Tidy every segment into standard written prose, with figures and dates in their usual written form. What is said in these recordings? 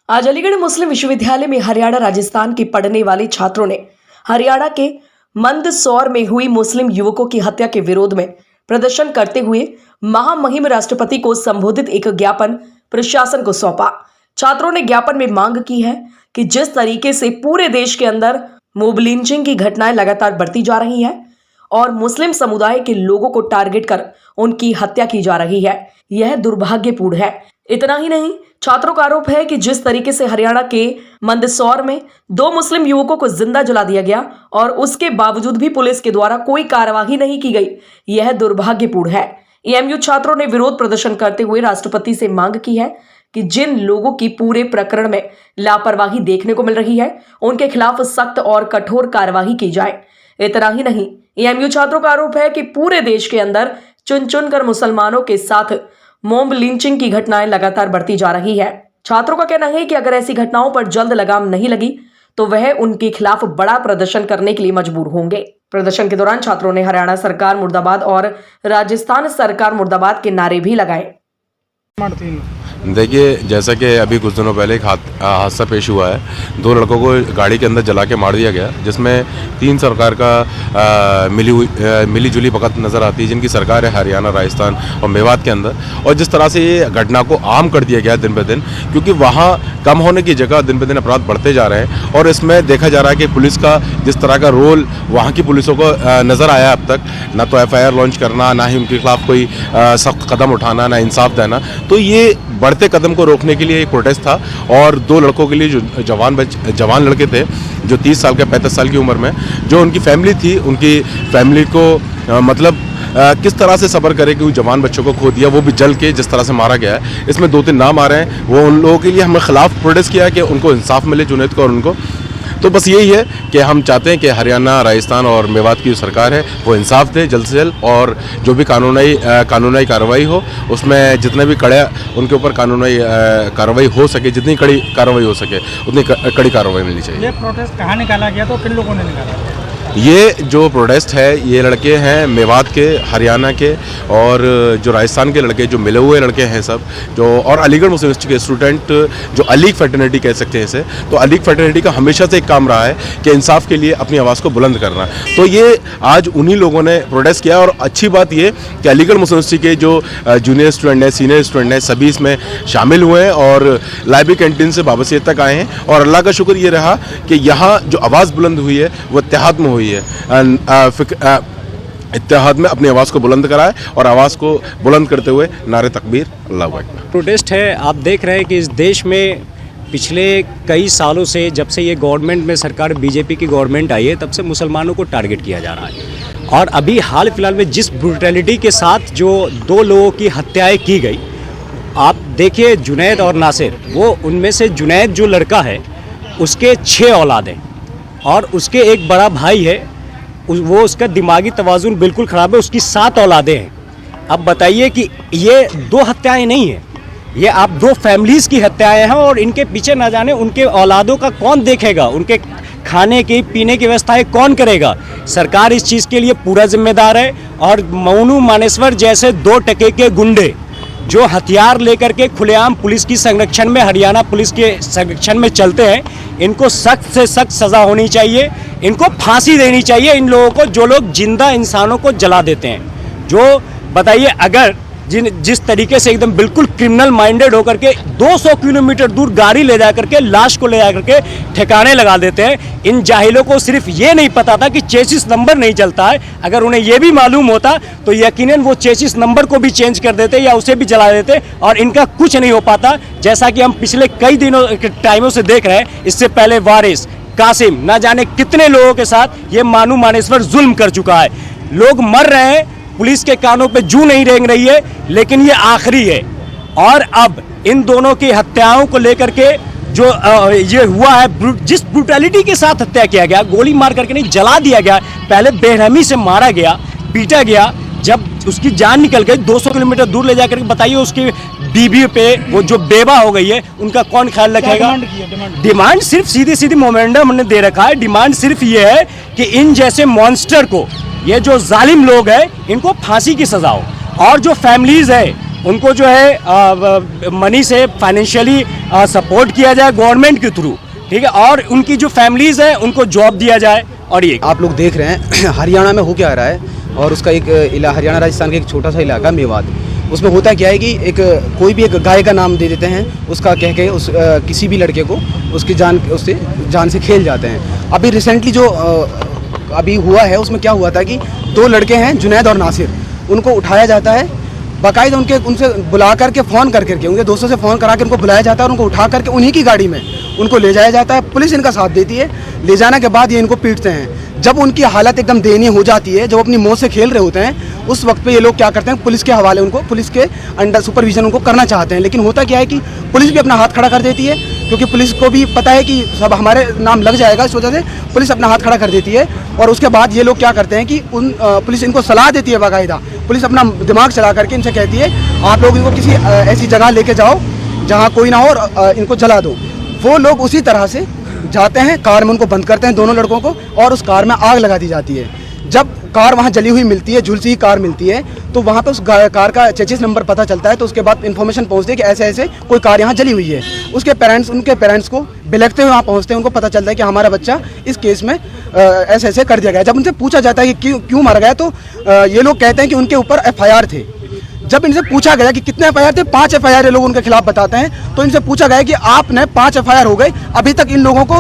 आज अलीगढ़ मुस्लिम विश्वविद्यालय में हरियाणा राजस्थान के पढ़ने वाले छात्रों ने हरियाणा के मंदसौर में हुई मुस्लिम युवकों की हत्या के विरोध में प्रदर्शन करते हुए महामहिम राष्ट्रपति को संबोधित एक ज्ञापन प्रशासन को सौंपा। छात्रों ने ज्ञापन में मांग की है कि जिस तरीके से पूरे देश के अंदर मोब लिंचिंग की घटनाएं लगातार बढ़ती जा रही हैं और मुस्लिम समुदाय के लोगों को टारगेट कर उनकी हत्या की जा रही है, यह दुर्भाग्यपूर्ण है। इतना ही नहीं, छात्रों का आरोप है कि जिस तरीके से हरियाणा के मंदसौर में 2 मुस्लिम युवकों को जिंदा जला दिया गया और उसके बावजूद भी पुलिस के द्वारा कोई कार्यवाही नहीं की गई, यह दुर्भाग्यपूर्ण है। एएमयू छात्रों ने विरोध प्रदर्शन करते हुए राष्ट्रपति से मांग की है कि जिन लोगों की पूरे प्रकरण में लापरवाही देखने को मिल रही है, उनके खिलाफ सख्त और कठोर कार्यवाही की जाए। इतना ही नहीं, एएमयू छात्रों का आरोप है कि पूरे देश के अंदर चुन चुन कर मुसलमानों के साथ मोब लिंचिंग की घटनाएं लगातार बढ़ती जा रही है। छात्रों का कहना है कि अगर ऐसी घटनाओं पर जल्द लगाम नहीं लगी तो वह उनके खिलाफ बड़ा प्रदर्शन करने के लिए मजबूर होंगे। प्रदर्शन के दौरान छात्रों ने हरियाणा सरकार मुर्दाबाद और राजस्थान सरकार मुर्दाबाद के नारे भी लगाए। देखिए, जैसा कि अभी कुछ दिनों पहले एक हादसा पेश हुआ है। 2 लड़कों को गाड़ी के अंदर जला के मार दिया गया, जिसमें 3 सरकार का मिली जुली वक़्त नज़र आती है, जिनकी सरकार है हरियाणा, राजस्थान और मेवात के अंदर। और जिस तरह से ये घटना को आम कर दिया गया दिन ब दिन, क्योंकि वहाँ कम होने की जगह दिन ब दिन अपराध बढ़ते जा रहे हैं। और इसमें देखा जा रहा है कि पुलिस का जिस तरह का रोल वहाँ की पुलिसों को नज़र आया अब तक, ना तो FIR लॉन्च करना, ना ही उनके खिलाफ कोई सख्त कदम उठाना, ना इंसाफ देना। तो ये बढ़ते कदम को रोकने के लिए एक प्रोटेस्ट था। और 2 लड़कों के लिए जो जवान लड़के थे, जो 30 साल के 35 साल की उम्र में, जो उनकी फैमिली थी, उनकी फैमिली को किस तरह से सब्र करे कि उन जवान बच्चों को खो दिया, वो भी जल के जिस तरह से मारा गया है। इसमें 2-3 नाम आ रहे हैं। वो उन लोगों के लिए हमने खिलाफ प्रोटेस्ट किया कि उनको इंसाफ मिले, जुनैद को और उनको। तो बस यही है कि हम चाहते हैं कि हरियाणा, राजस्थान और मेवात की जो सरकार है वो इंसाफ दे जल्द से जल्द, और जो भी कानूनी कार्रवाई हो उसमें जितने भी कड़े उनके ऊपर कानूनी कार्रवाई हो सके, जितनी कड़ी कार्रवाई हो सके उतनी कड़ी कार्रवाई मिलनी चाहिए। ये प्रोटेस्ट कहाँ निकाला गया, तो किन लोगों ने निकाला? ये जो प्रोटेस्ट है, ये लड़के हैं मेवात के, हरियाणा के और जो राजस्थान के लड़के, जो मिले हुए लड़के हैं सब, जो और अलीगढ़ मुस्लिम यूनिवर्सिटी के स्टूडेंट, जो अलीग फ्रेटर्निटी कह सकते हैं इसे। तो अलीग फ्रेटर्निटी का हमेशा से एक काम रहा है कि इंसाफ के लिए अपनी आवाज़ को बुलंद करना। तो ये आज उन्हीं लोगों ने प्रोटेस्ट किया। और अच्छी बात ये कि अलीगढ़ मुस्लिम यूनिवर्सिटी के जो जूनियर स्टूडेंट हैं, सीनियर स्टूडेंट हैं, सभी इसमें शामिल हुए हैं और लाइब्रेरी कैंटीन से बाबसियत तक आए हैं। और अल्लाह का शुक्र ये रहा कि यहाँ जो आवाज़ बुलंद हुई है वो इत्तेहाद में हुई है। इत्तेहाद में अपनी आवाज़ को बुलंद कराए और आवाज़ को बुलंद करते हुए नारे तकबीर, अल्लाहू अकबर। प्रोटेस्ट है। आप देख रहे हैं कि इस देश में पिछले कई सालों से, जब से ये गवर्नमेंट में सरकार बीजेपी की गवर्नमेंट आई है, तब से मुसलमानों को टारगेट किया जा रहा है। और अभी हाल फिलहाल में जिस ब्रूटैलिटी के साथ जो 2 लोगों की हत्याएं की गई, आप देखिए जुनैद और नासिर, वो उनमें से जुनैद जो लड़का है उसके 6 औलाद हैं और उसके एक बड़ा भाई है, वो उसका दिमागी तवाज़ुन बिल्कुल ख़राब है, उसकी 7 औलादें हैं। अब बताइए कि ये 2 हत्याएं नहीं हैं, ये आप 2 फैमिलीज़ की हत्याएं हैं। और इनके पीछे ना जाने उनके औलादों का कौन देखेगा, उनके खाने की पीने की व्यवस्थाएं कौन करेगा? सरकार इस चीज़ के लिए पूरा जिम्मेदार है। और मौनू मानेश्वर जैसे 2 टके के गुंडे जो हथियार लेकर के खुलेआम पुलिस की संरक्षण में, हरियाणा पुलिस के संरक्षण में चलते हैं, इनको सख्त से सख्त सज़ा होनी चाहिए। इनको फांसी देनी चाहिए इन लोगों को, जो लोग जिंदा इंसानों को जला देते हैं। जो बताइए, अगर जिस तरीके से एकदम बिल्कुल क्रिमिनल माइंडेड होकर के 200 किलोमीटर दूर गाड़ी ले जा करके लाश को ले जा करके ठिकाने लगा देते हैं। इन जाहिलों को सिर्फ ये नहीं पता था कि चेसिस नंबर नहीं चलता है। अगर उन्हें ये भी मालूम होता तो यकीनन वो चेसिस नंबर को भी चेंज कर देते या उसे भी जला देते, और इनका कुछ नहीं हो पाता। जैसा कि हम पिछले कई दिनों टाइमों से देख रहे हैं, इससे पहले वारिस, कासिम, ना जाने कितने लोगों के साथ ये मानू मानेश्वर जुल्म कर चुका है। लोग मर रहे हैं, पुलिस के कानों पे जू नहीं रेंग रही है, लेकिन ये आखिरी है। और अब इन दोनों की हत्याओं को लेकर के जो ये हुआ है, जिस ब्रूटैलिटी के साथ हत्या किया गया, गोली मार करके नहीं, जला दिया गया, पहले बेरहमी से मारा गया, पीटा गया, जब उसकी जान निकल गई 200 किलोमीटर दूर ले जाकर, बताइए उसकी बीबी पे, वो जो बेवा हो गई है, उनका कौन ख्याल रखेगा? डिमांड सिर्फ सीधी मोमेंटम हमने दे रखा है। डिमांड सिर्फ ये है कि इन जैसे मॉन्स्टर को, ये जो जालिम लोग हैं, इनको फांसी की सजा हो। और जो फैमिलीज है उनको जो है मनी से फाइनेंशियली सपोर्ट किया जाए गवर्नमेंट के थ्रू, ठीक है, और उनकी जो फैमिलीज है उनको जॉब दिया जाए। और ये आप लोग देख रहे हैं हरियाणा में हो क्या रहा है, और उसका एक हरियाणा राजस्थान का एक छोटा सा इलाका मेवात, उसमें होता क्या है कि कोई भी एक गाय का नाम दे देते हैं, उसका कह के उस किसी भी लड़के को उसकी जान से खेल जाते हैं। अभी रिसेंटली जो अभी हुआ है उसमें क्या हुआ था कि 2 लड़के हैं जुनैद और नासिर, उनको उठाया जाता है बाकायदा, उनसे बुला करके फ़ोन करके उनके दोस्तों से फ़ोन करा के उनको बुलाया जाता है और उनको उठा करके उन्हीं की गाड़ी में उनको ले जाया जाता है। पुलिस इनका साथ देती है, ले जाने के बाद ये इनको पीटते हैं। जब उनकी हालत एकदम दयनीय हो जाती है, जब अपनी मौत से खेल रहे होते हैं, उस वक्त पे ये लोग क्या करते हैं, पुलिस के हवाले उनको, पुलिस के अंडर सुपरविजन उनको करना चाहते हैं। लेकिन होता क्या है कि पुलिस भी अपना हाथ खड़ा कर देती है, क्योंकि पुलिस को भी पता है कि सब हमारे नाम लग जाएगा, इस वजह से पुलिस अपना हाथ खड़ा कर देती है। और उसके बाद ये लोग क्या करते हैं कि पुलिस इनको सलाह देती है, बाकायदा पुलिस अपना दिमाग चला करके इनसे कहती है आप लोग इनको किसी ऐसी जगह लेके जाओ जहाँ कोई ना हो और इनको जला दो। वो लोग उसी तरह से जाते हैं, कार में उनको बंद करते हैं दोनों लड़कों को, और उस कार में आग लगा दी जाती है। जब कार वहाँ जली हुई मिलती है, झुलसी हुई कार मिलती है, तो वहाँ पे उस कार का चेचिस नंबर पता चलता है। तो उसके बाद इन्फॉर्मेशन पहुँचती है कि ऐसे ऐसे कोई कार यहाँ जली हुई है। उनके पेरेंट्स को बिलखते हुए वहाँ पहुँचते हैं, उनको पता चलता है कि हमारा बच्चा इस केस में ऐसे ऐसे कर दिया गया। जब उनसे पूछा जाता है कि क्यों मारा गया, तो ये लोग कहते हैं कि उनके ऊपर FIR थे। जब इनसे पूछा गया कि कितने FIR थे, 5 FIR ये लोग उनके खिलाफ बताते हैं। तो इनसे पूछा गया कि आपने 5 FIR हो गए, अभी तक इन लोगों को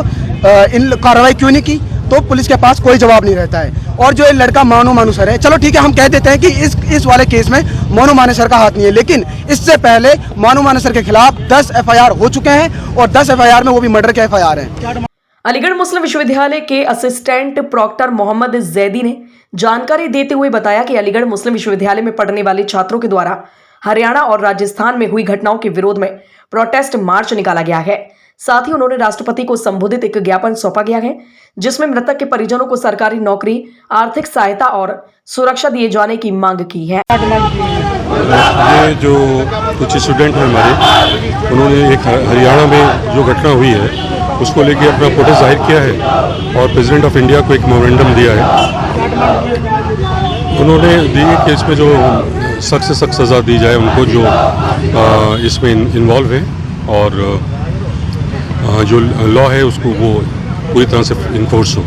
इन कार्रवाई क्यों नहीं की, तो पुलिस के पास कोई जवाब नहीं रहता है। और जो ये लड़का मोनू मानेसर है, चलो ठीक है हम कह देते हैं कि इस वाले केस में मोनू मानेसर का हाथ नहीं है, लेकिन इससे पहले मोनू मानेसर के खिलाफ 10 FIR हो चुके हैं, और 10 FIR में वो भी मर्डर के FIR हैं। अलीगढ़ मुस्लिम विश्वविद्यालय के असिस्टेंट प्रॉक्टर मोहम्मद जैदी ने जानकारी देते हुए बताया कि अलीगढ़ मुस्लिम विश्वविद्यालय में पढ़ने वाले छात्रों के द्वारा हरियाणा और राजस्थान में हुई घटनाओं के विरोध में प्रोटेस्ट मार्च निकाला गया है। साथ ही उन्होंने राष्ट्रपति को संबोधित एक ज्ञापन सौंपा गया है, जिसमें मृतक के परिजनों को सरकारी नौकरी, आर्थिक सहायता और सुरक्षा दिए जाने की मांग की है। ये जो कुछ स्टूडेंट हैं हमारे, उन्होंने एक हरियाणा में जो घटना हुई है उसको लेके अपना प्रोटेस्ट जाहिर किया है और प्रेसिडेंट ऑफ इंडिया को एक मेमोरेंडम दिया है। उन्होंने दिए कि इसमें जो सख्त से सख्त सज़ा दी जाए उनको जो इसमें इन्वॉल्व है, और जो लॉ है उसको वो पूरी तरह से इन्फोर्स हो।